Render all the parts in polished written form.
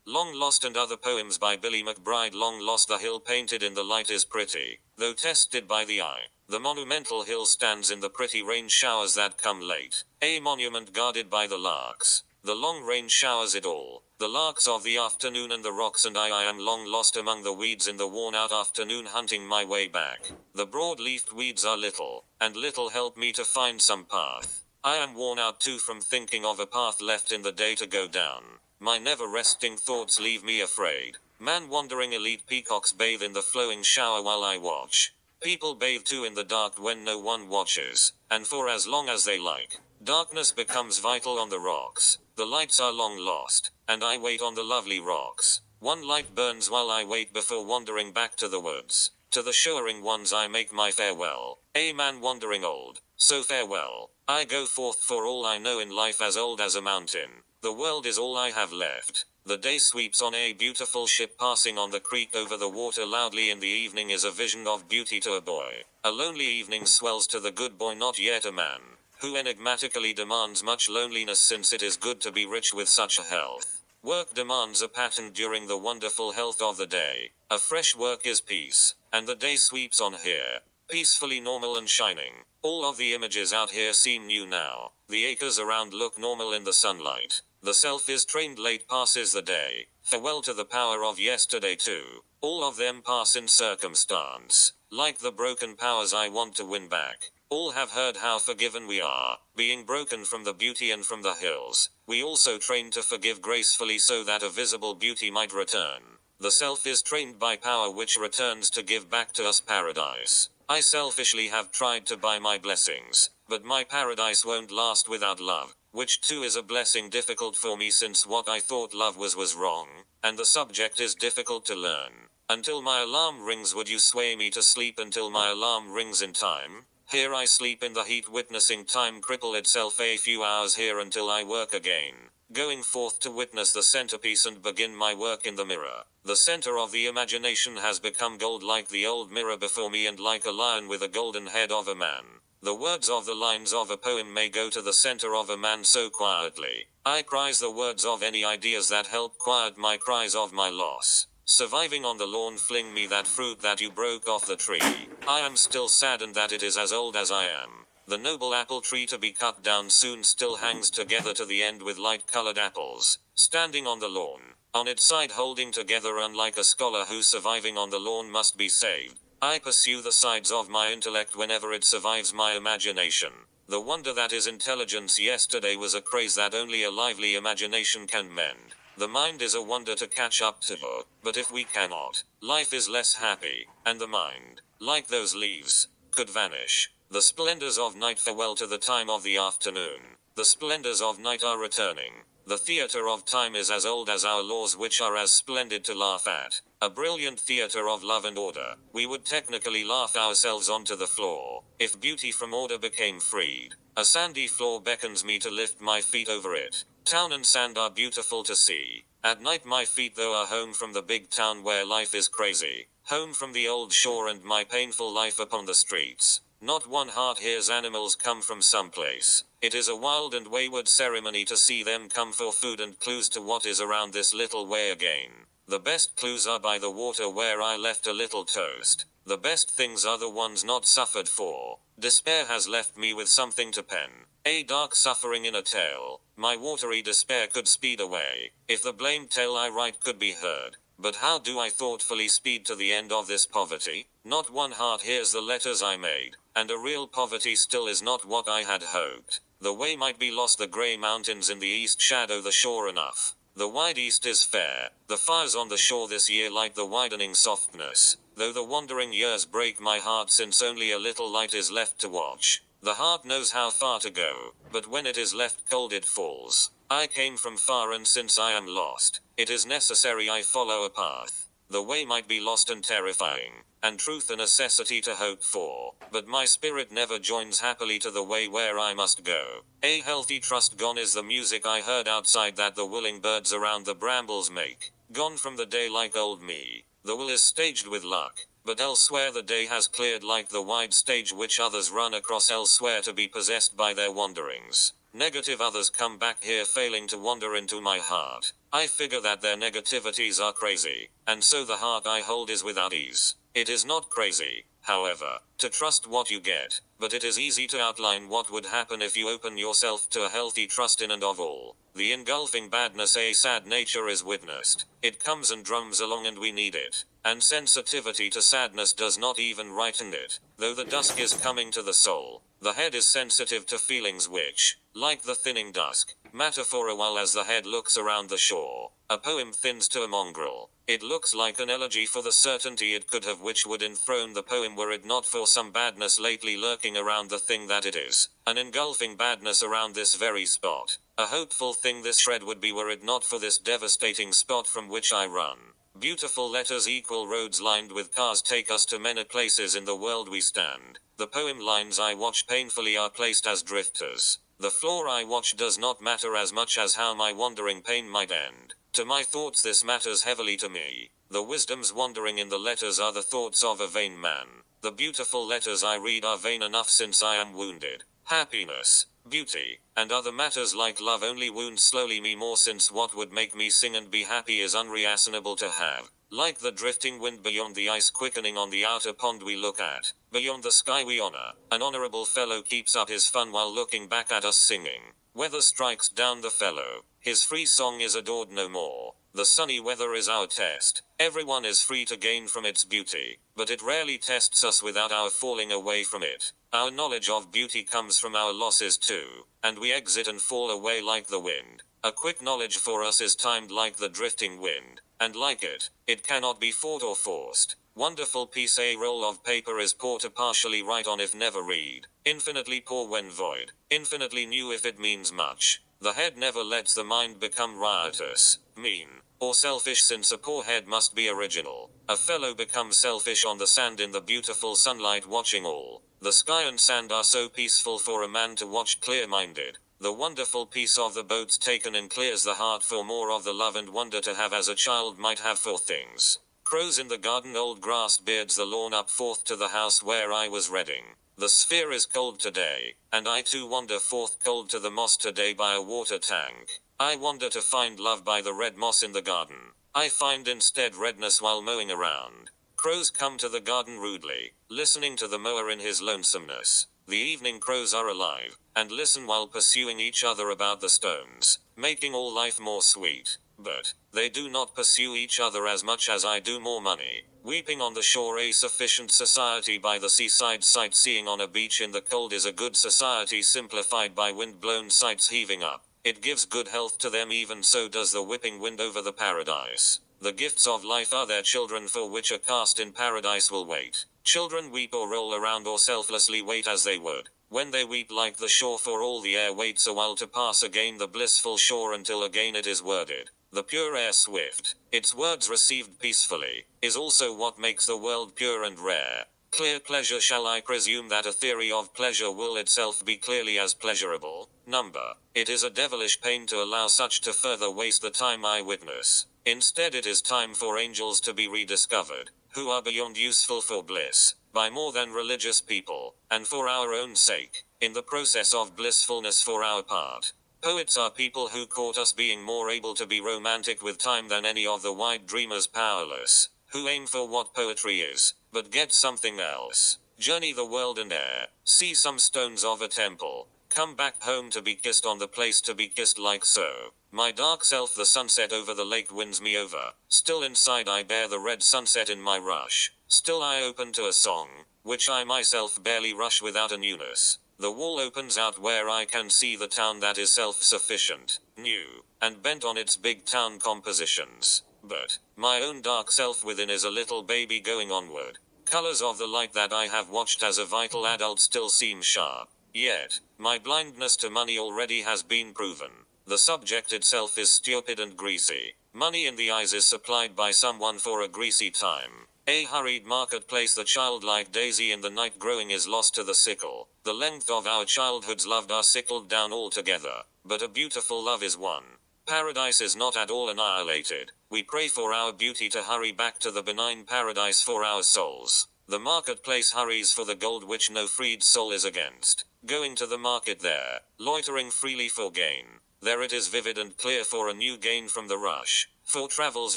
Long Lost and Other Poems by Billy McBride. Long lost, the hill painted in the light is pretty, though tested by the eye. The monumental hill stands in the pretty rain showers that come late, a monument guarded by the larks. The long rain showers it all, the larks of the afternoon and the rocks, and I am long lost among the weeds in the worn-out afternoon, hunting my way back. The broad-leafed weeds are little, and little help me to find some path. I am worn out too from thinking of a path left in the day to go down. My never-resting thoughts leave me afraid. Man wandering, elite peacocks bathe in the flowing shower while I watch. People bathe too in the dark when no one watches, and for as long as they like. Darkness becomes vital on the rocks. The lights are long lost, and I wait on the lovely rocks. One light burns while I wait before wandering back to the woods. To the showering ones I make my farewell. A man wandering old, so farewell. I go forth for all I know in life, as old as a mountain. The world is all I have left. The day sweeps on, a beautiful ship passing on the creek over the water loudly in the evening is a vision of beauty to a boy. A lonely evening swells to the good boy, not yet a man, who enigmatically demands much loneliness, since it is good to be rich with such a health. Work demands a pattern during the wonderful health of the day. A fresh work is peace, and the day sweeps on here, peacefully normal and shining. All of the images out here seem new now. The acres around look normal in the sunlight. The self is trained late, passes the day. Farewell to the power of yesterday too. All of them pass in circumstance. Like the broken powers I want to win back. All have heard how forgiven we are, being broken from the beauty and from the hills. We also train to forgive gracefully so that a visible beauty might return. The self is trained by power which returns to give back to us paradise. I selfishly have tried to buy my blessings, but my paradise won't last without love, which too is a blessing difficult for me, since what I thought love was wrong, and the subject is difficult to learn. Until my alarm rings, would you sway me to sleep until my alarm rings in time? Here I sleep in the heat, witnessing time cripple itself a few hours here until I work again. Going forth to witness the centerpiece and begin my work in the mirror. The center of the imagination has become gold like the old mirror before me, and like a lion with a golden head of a man. The words of the lines of a poem may go to the center of a man so quietly. I cries the words of any ideas that help quiet my cries of my loss. Surviving on the lawn, fling me that fruit that you broke off the tree. I am still saddened that it is as old as I am. The noble apple tree to be cut down soon still hangs together to the end with light-colored apples, standing on the lawn, on its side holding together, unlike a scholar who surviving on the lawn must be saved. I pursue the sides of my intellect whenever it survives my imagination. The wonder that is intelligence yesterday was a craze that only a lively imagination can mend. The mind is a wonder to catch up to, but if we cannot, life is less happy, and the mind, like those leaves, could vanish. The splendors of night, farewell to the time of the afternoon. The splendors of night are returning. The theater of time is as old as our laws, which are as splendid to laugh at. A brilliant theater of love and order. We would technically laugh ourselves onto the floor, if beauty from order became freed. A sandy floor beckons me to lift my feet over it. Town and sand are beautiful to see. At night my feet though are home from the big town where life is crazy. Home from the old shore and my painful life upon the streets. Not one heart hears animals come from someplace. It is a wild and wayward ceremony to see them come for food and clues to what is around this little way again. The best clues are by the water where I left a little toast. The best things are the ones not suffered for. Despair has left me with something to pen. A dark suffering in a tale. My watery despair could speed away, if the blamed tale I write could be heard. But how do I thoughtfully speed to the end of this poverty? Not one heart hears the letters I made, and a real poverty still is not what I had hoped. The way might be lost, the grey mountains in the east shadow the shore enough. The wide east is fair, the fires on the shore this year light the widening softness, though the wandering years break my heart, since only a little light is left to watch. The heart knows how far to go, but when it is left cold it falls. I came from far, and since I am lost, it is necessary I follow a path. The way might be lost and terrifying, and truth a necessity to hope for, but my spirit never joins happily to the way where I must go. A healthy trust gone is the music I heard outside that the willing birds around the brambles make. Gone from the day like old me. The will is staged with luck, but elsewhere the day has cleared like the wide stage which others run across elsewhere to be possessed by their wanderings. Negative others come back here failing to wander into my heart. I figure that their negativities are crazy, and so the heart I hold is without ease. It is not crazy, however, to trust what you get, but it is easy to outline what would happen if you open yourself to a healthy trust in and of all. The engulfing badness a sad nature is witnessed. It comes and drums along and we need it. And sensitivity to sadness does not even righten it. Though the dusk is coming to the soul, the head is sensitive to feelings which, like the thinning dusk, matter for a while as the head looks around the shore. A poem thins to a mongrel. It looks like an elegy for the certainty it could have which would enthrone the poem were it not for some badness lately lurking around the thing that it is. An engulfing badness around this very spot. A hopeful thing this shred would be were it not for this devastating spot from which I run. Beautiful letters equal roads lined with cars take us to many places in the world we stand. The poem lines I watch painfully are placed as drifters. The floor I watch does not matter as much as how my wandering pain might end. To my thoughts this matters heavily to me. The wisdoms wandering in the letters are the thoughts of a vain man. The beautiful letters I read are vain enough since I am wounded. Happiness, beauty, and other matters like love only wound slowly me more since what would make me sing and be happy is unreasonable to have. Like the drifting wind beyond the ice quickening on the outer pond we look at, beyond the sky we honor, an honorable fellow keeps up his fun while looking back at us singing. Weather strikes down the fellow, his free song is adored no more. The sunny weather is our test. Everyone is free to gain from its beauty, but it rarely tests us without our falling away from it. Our knowledge of beauty comes from our losses too, and we exit and fall away like the wind. A quick knowledge for us is timed like the drifting wind, and like it, it cannot be fought or forced. Wonderful piece a roll of paper is poor to partially write on if never read. Infinitely poor when void. Infinitely new if it means much. The head never lets the mind become riotous, mean, or selfish since a poor head must be original. A fellow becomes selfish on the sand in the beautiful sunlight watching all. The sky and sand are so peaceful for a man to watch clear-minded. The wonderful peace of the boats taken in clears the heart for more of the love and wonder to have as a child might have for things. Crows in the garden old grass beards the lawn up forth to the house where I was reading. The sphere is cold today, and I too wander forth cold to the moss today by a water tank. I wander to find love by the red moss in the garden. I find instead redness while mowing around. Crows come to the garden rudely, listening to the mower in his lonesomeness. The evening crows are alive, and listen while pursuing each other about the stones, making all life more sweet. But they do not pursue each other as much as I do more money. Weeping on the shore a sufficient society by the seaside sightseeing on a beach in the cold is a good society simplified by wind-blown sights heaving up. It gives good health to them even so does the whipping wind over the paradise. The gifts of life are their children for which a caste in paradise will wait. Children weep or roll around or selflessly wait as they would. When they weep like the shore for all the air waits a while to pass again the blissful shore until again it is worded. The pure air swift, its words received peacefully, is also what makes the world pure and rare. Clear pleasure shall I presume that a theory of pleasure will itself be clearly as pleasurable? Number. It is a devilish pain to allow such to further waste the time I witness. Instead it is time for angels to be rediscovered, who are beyond useful for bliss, by more than religious people, and for our own sake, in the process of blissfulness for our part. Poets are people who caught us being more able to be romantic with time than any of the wide dreamers powerless, who aim for what poetry is, but get something else. Journey the world and air, see some stones of a temple, come back home to be kissed on the place to be kissed like so. My dark self the sunset over the lake wins me over, still inside I bear the red sunset in my rush, still I open to a song, which I myself barely rush without a newness. The wall opens out where I can see the town that is self-sufficient, new, and bent on its big town compositions. But my own dark self within is a little baby going onward. Colors of the light that I have watched as a vital adult still seem sharp. Yet, my blindness to money already has been proven. The subject itself is stupid and greasy. Money in the eyes is supplied by someone for a greasy time. A hurried marketplace the childlike daisy in the night growing is lost to the sickle. The length of our childhood's loved are sickled down altogether, but a beautiful love is won. Paradise is not at all annihilated. We pray for our beauty to hurry back to the benign paradise for our souls. The marketplace hurries for the gold which no freed soul is against. Going to the market there, loitering freely for gain. There it is vivid and clear for a new gain from the rush. For travels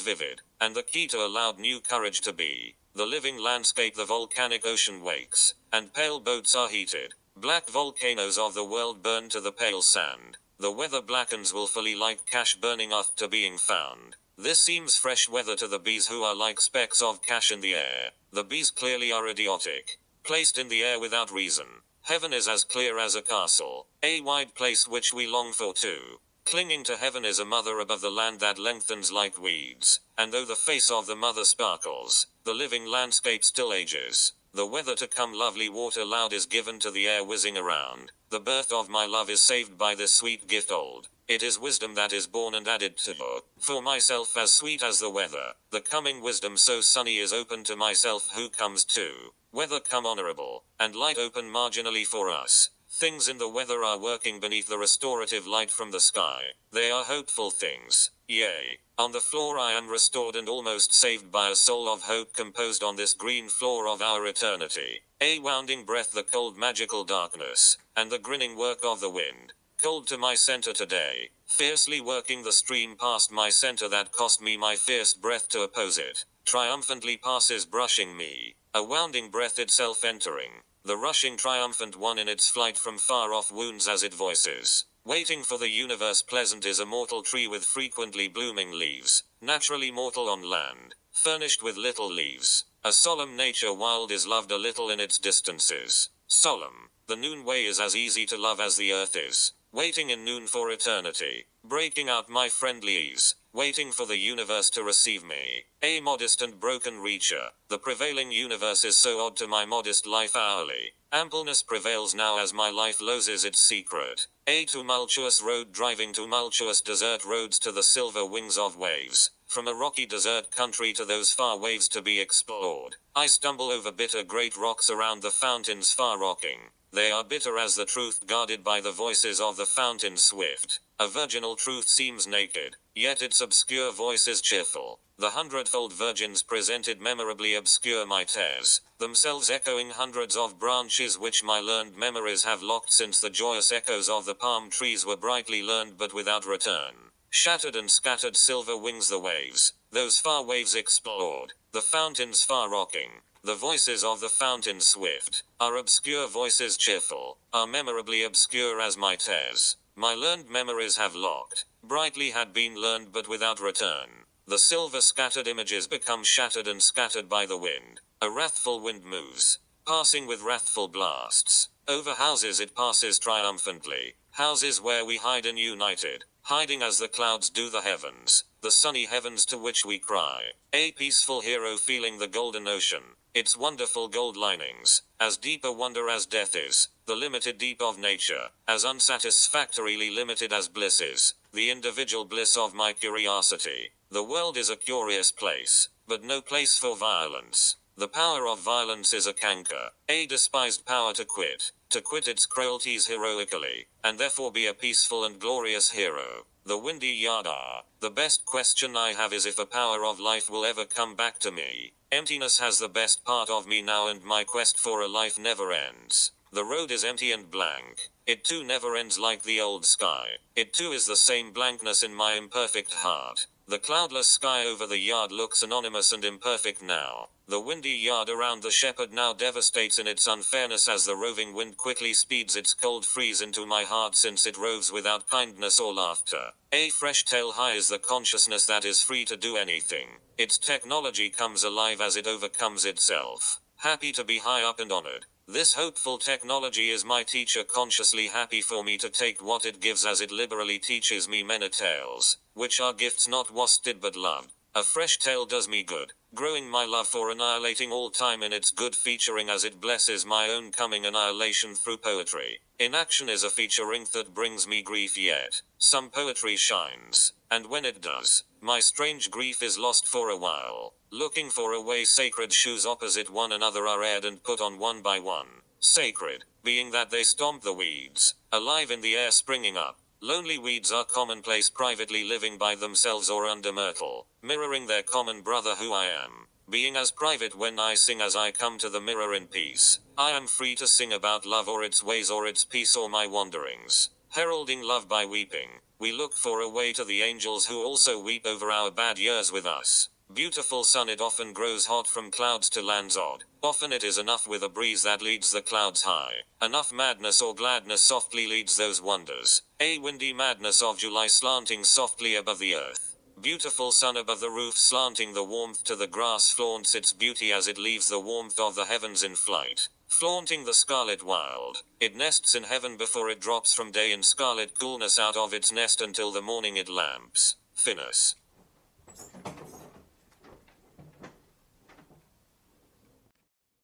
vivid, and the key to allowed new courage to be. The living landscape the volcanic ocean wakes, and pale boats are heated. Black volcanoes of the world burn to the pale sand. The weather blackens willfully like cash burning after being found. This seems fresh weather to the bees who are like specks of cash in the air. The bees clearly are idiotic. Placed in the air without reason. Heaven is as clear as a castle. A wide place which we long for too. Clinging to heaven is a mother above the land that lengthens like weeds. And though the face of the mother sparkles, the living landscape still ages. The weather to come lovely water loud is given to the air whizzing around. The birth of my love is saved by this sweet gift old. It is wisdom that is born and added to for myself as sweet as the weather. The coming wisdom so sunny is open to myself who comes too. Weather come honorable, and light open marginally for us. Things in the weather are working beneath the restorative light from the sky. They are hopeful things. Yea, on the floor I am restored and almost saved by a soul of hope composed on this green floor of our eternity. A wounding breath the cold magical darkness, and the grinning work of the wind. Cold to my center today, fiercely working the stream past my center that cost me my fierce breath to oppose it. Triumphantly passes brushing me, a wounding breath itself entering. The rushing triumphant one in its flight from far off wounds as it voices. Waiting for the universe pleasant is a mortal tree with frequently blooming leaves, naturally mortal on land, furnished with little leaves. A solemn nature wild is loved a little in its distances. Solemn, the noon way is as easy to love as the earth is. Waiting in noon for eternity, breaking out my friendly ease, waiting for the universe to receive me, a modest and broken reacher. The prevailing universe is so odd to my modest life hourly. Ampleness prevails now as my life loses its secret. A tumultuous road driving tumultuous desert roads to the silver wings of waves. From a rocky desert country to those far waves to be explored. I stumble over bitter great rocks around the fountains far rocking. They are bitter as the truth guarded by the voices of the fountain swift. A virginal truth seems naked, yet its obscure voice is cheerful. The hundredfold virgins presented memorably obscure my tears, themselves echoing hundreds of branches which my learned memories have locked since the joyous echoes of the palm trees were brightly learned but without return. Shattered and scattered silver wings the waves, those far waves explored, the fountains far rocking. The voices of the fountain swift, are obscure voices cheerful, are memorably obscure as my tears. My learned memories have locked, brightly had been learned but without return. The silver scattered images become shattered and scattered by the wind. A wrathful wind moves, passing with wrathful blasts. Over houses it passes triumphantly, houses where we hide and united, hiding as the clouds do the heavens, the sunny heavens to which we cry. A peaceful hero feeling the golden ocean. Its wonderful gold linings, as deep a wonder as death is, the limited deep of nature, as unsatisfactorily limited as bliss is, the individual bliss of my curiosity. The world is a curious place, but no place for violence. The power of violence is a canker, a despised power to quit its cruelties heroically, and therefore be a peaceful and glorious hero. The windy yada. The best question I have is if a power of life will ever come back to me. Emptiness has the best part of me now and my quest for a life never ends. The road is empty and blank. It too never ends like the old sky. It too is the same blankness in my imperfect heart. The cloudless sky over the yard looks anonymous and imperfect now. The windy yard around the shepherd now devastates in its unfairness as the roving wind quickly speeds its cold freeze into my heart since it roves without kindness or laughter. A fresh tale high is the consciousness that is free to do anything. Its technology comes alive as it overcomes itself. Happy to be high up and honored. This hopeful technology is my teacher consciously happy for me to take what it gives as it liberally teaches me many tales, which are gifts not wasted but loved. A fresh tale does me good, growing my love for annihilating all time in its good featuring as it blesses my own coming annihilation through poetry. Inaction is a featuring that brings me grief yet. Some poetry shines, and when it does, my strange grief is lost for a while. Looking for a way sacred shoes opposite one another are aired and put on one by one. Sacred, being that they stomp the weeds, alive in the air springing up. Lonely weeds are commonplace privately living by themselves or under myrtle, mirroring their common brother who I am. being as private when I sing as I come to the mirror in peace. I am free to sing about love or its ways or its peace or my wanderings. Heralding love by weeping, we look for a way to the angels who also weep over our bad years with us. Beautiful sun, it often grows hot from clouds to lands odd. Often it is enough with a breeze that leads the clouds high. Enough madness or gladness softly leads those wonders. A windy madness of July slanting softly above the earth. Beautiful sun above the roof slanting the warmth to the grass flaunts its beauty as it leaves the warmth of the heavens in flight. Flaunting the scarlet wild. It nests in heaven before it drops from day in scarlet coolness out of its nest until the morning it lamps. Finis.